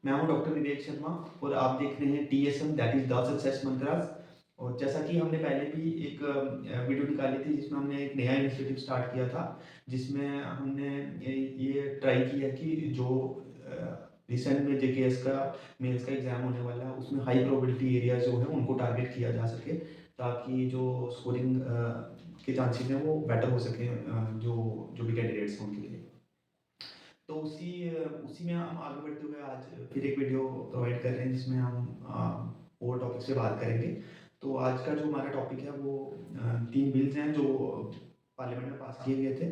मैं हूं डॉक्टर विवेक शर्मा और आप देख रहे हैं TSM that is the success mantras. और जैसा कि हमने पहले भी एक वीडियो निकाली थी जिसमें हमने एक नया इनिशिएटिव स्टार्ट किया था, जिसमें हमने ये ट्राई किया कि जो रिसेंट में जेकेएस का मेंस का एग्ज़ाम होने वाला है उसमें हाई प्रोबेबिलिटी एरिया जो है उनको टारगेट किया जा सके, ताकि जो स्कोरिंग के चांसेस हैं वो बेटर हो सकें, जो जो भी कैंडिडेट्स हैं उनके लिए। तो उसी में हम आगे बढ़ते हुए आज फिर एक वीडियो प्रोवाइड कर रहे हैं जिसमें हम और टॉपिक से बात करेंगे। तो आज का जो हमारा टॉपिक है वो 3 बिल्स हैं जो पार्लियामेंट में पास किए गए थे।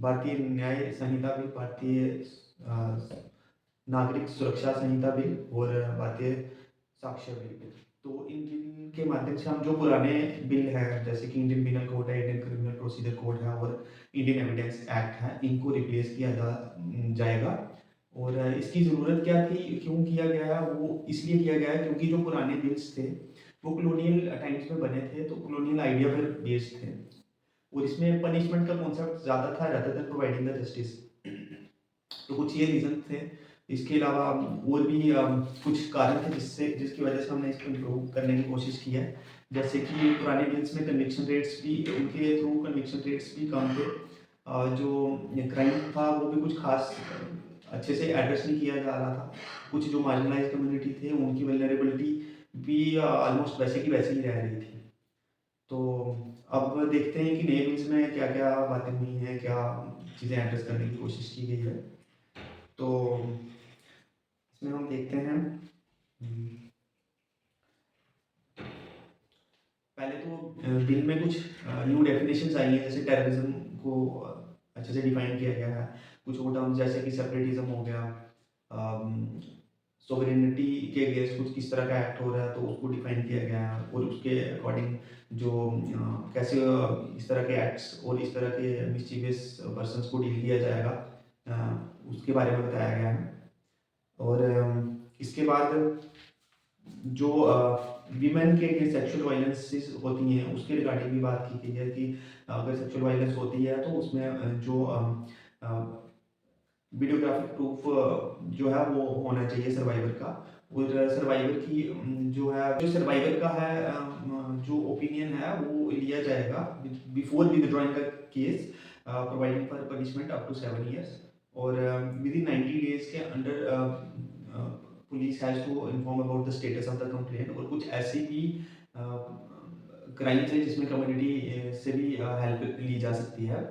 भारतीय न्याय संहिता बिल, भारतीय नागरिक सुरक्षा संहिता बिल और भारतीय साक्ष्य बिल। तो इन बिल के माध्यम से हम जो पुराने बिल हैं जैसे कि इंडियन पिनल कोड है, इंडियन क्रिमिनल प्रोसीजर कोड है और इंडियन एविडेंस एक्ट है, इनको रिप्लेस किया जाएगा। और इसकी ज़रूरत क्या थी, क्यों किया गया है, वो इसलिए किया गया है क्योंकि जो पुराने बिल्स थे वो कॉलोनियल टाइम्स में बने थे, तो कॉलोनियल आइडिया पर बेस्ड थे और इसमें पनिशमेंट का कॉन्सेप्ट ज़्यादा था rather than providing the justice. तो कुछ ये रीज़न थे। इसके अलावा और भी कुछ कारण थे जिसकी वजह से हमने इसको इम्प्रूव करने की कोशिश की है। जैसे कि पुराने बिल्स में कन्विक्शन रेट्स भी, उनके थ्रू कन्विक्शन रेट्स भी कम थे। जो क्राइम था वो भी कुछ खास अच्छे से एड्रेस नहीं किया जा रहा था। कुछ जो मार्जिनलाइज्ड कम्युनिटी थे उनकी वल्नरेबिलिटी भी ऑलमोस्ट वैसे की वैसे ही रह रही थी। तो अब देखते हैं कि नए बिल्स में क्या-क्या बातें हुई हैं, क्या चीज़ें एड्रेस करने की कोशिश की गई है। तो इसमें हम देखते हैं, पहले तो बिल में कुछ न्यू डेफिनेशंस आई हैं, जैसे टेररिज्म को अच्छे से डिफाइन किया गया है। कुछ वो टर्म्स जैसे कि सेपरेटिज्म हो गया, सोवरेनिटी के अगेंस्ट कुछ किस तरह का एक्ट हो रहा है तो उसको डिफाइन किया गया है और उसके अकॉर्डिंग जो कैसे इस तरह के एक्ट्स और इस तरह के मिस्चीवियस पर्सन्स को डील किया जाएगा, उसके बारे में बताया गया है। और इसके बाद जो वीमेन के अगेंस्ट सेक्सुअल वायलेंसेस होती हैं उसके रिगार्डिंग भी बात की गई है कि अगर सेक्सुअल वायलेंस होती है तो उसमें जो वीडियोग्राफिक प्रूफ जो है वो होना चाहिए सर्वाइवर का। और सर्वाइवर की जो सर्वाइवर का है जो ओपिनियन है वो लिया जाएगा before withdrawing the case, providing for punishment up to 7 years। और विद इन 90 days के under police has to inform about the status of the complaint. और कुछ ऐसे भी क्राइम्स है जिसमें कम्युनिटी से भी हेल्प ली जा सकती है।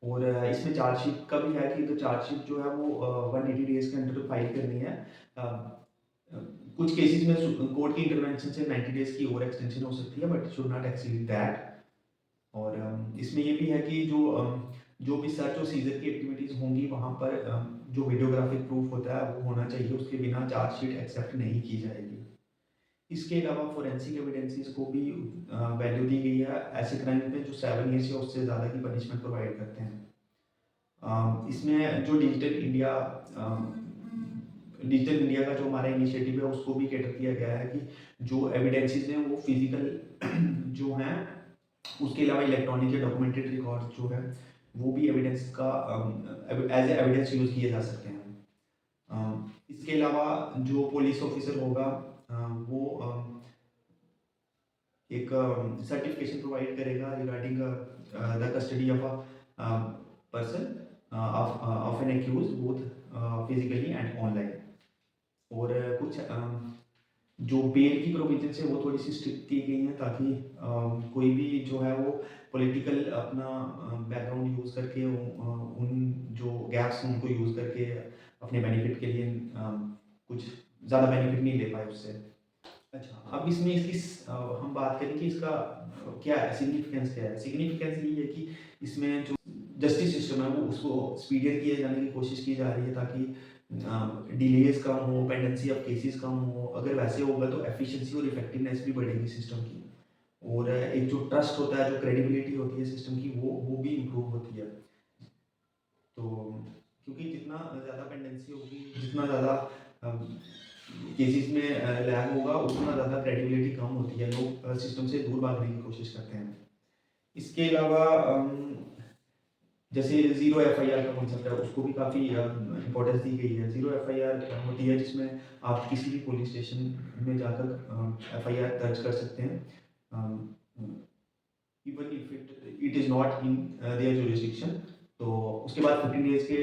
और इसमें चार्जशीट का भी है कि तो चार्जशीट जो है वो 180 डेज़ के अंदर फाइल करनी है। अ, अ, कुछ केसेस में कोर्ट की इंटरवेंशन से 90 डेज़ की और एक्सटेंशन हो सकती है, but should not exceed that. और इसमें ये भी है कि जो भी सर्च और सीजर की एक्टिविटीज़ होंगी वहाँ पर जो वीडियोग्राफिक प्रूफ होता है वो होना चाहिए, उसके बिना चार्जशीट एक्सेप्ट नहीं की जाएगी। इसके अलावा फोरेंसिक एविडेंसेस को भी वैल्यू दी गई है ऐसे क्राइम पे जो 7 years या उससे ज़्यादा की पनिशमेंट प्रोवाइड करते हैं। इसमें जो डिजिटल इंडिया का जो हमारा इनिशिएटिव है उसको भी कैटर किया गया है कि जो एविडेंसेस हैं वो फिजिकल जो हैं, उसके अलावा इलेक्ट्रॉनिक या डॉक्यूमेंटेड रिकॉर्ड जो है वो भी एविडेंस का एज ए एविडेंस यूज़ किए जा सकते हैं। इसके अलावा जो पुलिस ऑफिसर होगा वो एक सर्टिफिकेशन प्रोवाइड करेगा regarding the custody of a person of an accused both physically and online. और कुछ जो बेल की प्रोविजंस है वो थोड़ी सी स्ट्रिक्ट की गई हैं, ताकि कोई भी जो है वो पॉलिटिकल अपना बैकग्राउंड यूज़ करके उन जो गैप्स हैं उनको यूज़ करके अपने बेनिफिट के लिए कुछ ज़्यादा बेनिफिट नहीं ले पाए उससे। अच्छा, अब इसमें हम बात करें कि इसका क्या है, सिग्निफिकेंस क्या है? सिग्निफिकेंस ये है कि इसमें जो जस्टिस सिस्टम है वो उसको स्पीडियर किए जाने की कोशिश की जा रही है, ताकि डिलेज़ कम हो, पेंडेंसी ऑफ केसेस कम हो। अगर वैसे होगा तो एफिशिएंसी और इफेक्टिवनेस भी बढ़ेगी सिस्टम की। और एक जो ट्रस्ट होता है, जो क्रेडिबिलिटी होती है सिस्टम की, वो भी इम्प्रूव होती है। तो क्योंकि जितना ज़्यादा पेंडेंसी होगी, जितना ज़्यादा केसेस में लैग होगा, उतना ज़्यादा क्रेडिबिलिटी कम होती है, लोग सिस्टम से दूर भागने की कोशिश करते हैं। इसके अलावा जैसे ज़ीरो एफआईआर का कॉन्सेप्ट है, उसको भी काफ़ी इम्पोर्टेंस दी गई है। ज़ीरो एफआईआर होती है जिसमें आप किसी भी पुलिस स्टेशन में जाकर एफआईआर दर्ज कर सकते हैं, even if it is not in their jurisdiction. तो उसके बाद 15 डेज़ के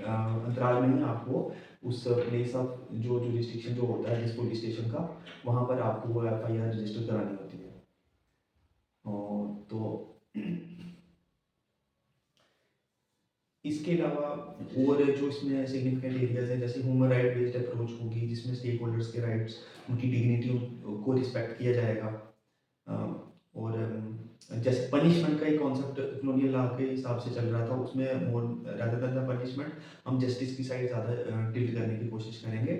अंतराल में ही आपको उस प्लेस ऑफ जो जुरिस्डिक्शन जो होता है जिस पुलिस स्टेशन का, वहाँ पर आपको वो एफआईआर रजिस्टर करानी होती है। तो इसके अलावा और जो इसमें सिग्निफिकेंट एरियाज हैं, जैसे ह्यूमन राइट बेस्ड अप्रोच होगी जिसमें स्टेक होल्डर्स के राइट्स, उनकी डिग्निटी को रिस्पेक्ट किया जाएगा। और जैसे पनिशमेंट का एक कॉन्सेप्ट कॉलोनियल लॉ के हिसाब से चल रहा था, उसमें मोर रादर देन द पनिशमेंट हम जस्टिस की साइड ज़्यादा टिल्ट करने की कोशिश करेंगे।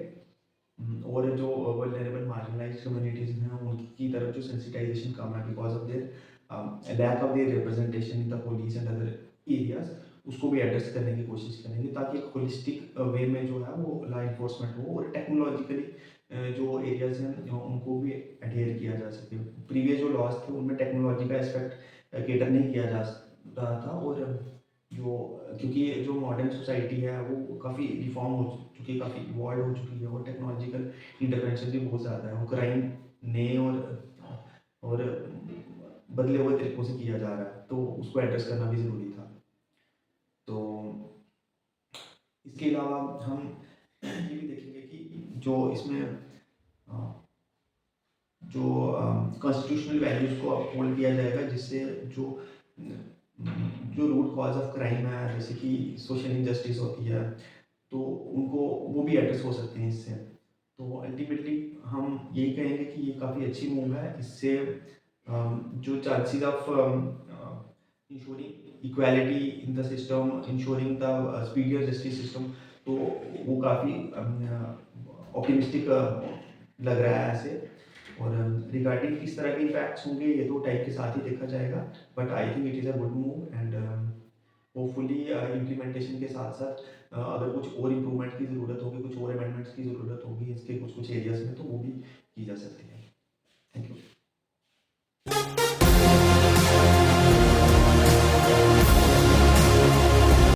और जो वल्नरेबल मार्जिनलाइज्ड कम्युनिटीज़ हैं उनकी तरफ जो सेंसिटाइजेशन कम है because of their lack of their representation in the police and other areas, उसको भी एड्रेस करने की कोशिश करेंगे ताकि एक होलिस्टिक वे में जो है वो लॉ इन्फोर्समेंट हो और टेक्नोलॉजिकली जो एरियाज हैं उनको भी एडहेयर किया जा सके। प्रीवियस जो लॉज थे उनमें टेक्नोलॉजी का एस्पेक्ट केटर नहीं किया जा रहा था, और जो क्योंकि जो मॉडर्न सोसाइटी है वो काफ़ी रिफॉर्म हो चुकी है, काफ़ी इवॉल्व हो चुकी है, और टेक्नोलॉजिकल इंटरवेंशन भी बहुत ज़्यादा है, वो क्राइम नए और बदले हुए तरीक़ों से किया जा रहा है, तो उसको एड्रेस करना भी ज़रूरी था। तो इसके अलावा हम ये भी देखेंगे कि जो इसमें जो कॉन्स्टिट्यूशनल वैल्यूज़ को अपहोल्ड किया जाएगा, जिससे जो जो रूट कॉज ऑफ क्राइम है जैसे कि सोशल इनजस्टिस होती है, तो उनको वो भी एड्रेस हो सकते हैं इससे। तो अल्टीमेटली हम यही कहेंगे कि ये काफ़ी अच्छी मूव है। इससे जो chances of insuring equality in the system, insuring the speedier justice system, तो वो काफ़ी ऑप्टिमिस्टिक लग रहा है ऐसे। और रिगार्डिंग किस तरह के इम्पैक्ट्स होंगे ये तो टाइम के साथ ही देखा जाएगा, but I think it is a good move. And hopefully implementation के साथ साथ अगर कुछ और इम्प्रूवमेंट की ज़रूरत होगी, कुछ और अमेंडमेंट्स की ज़रूरत होगी इसके कुछ कुछ एरियाज़ में, तो वो भी की जा सकती है।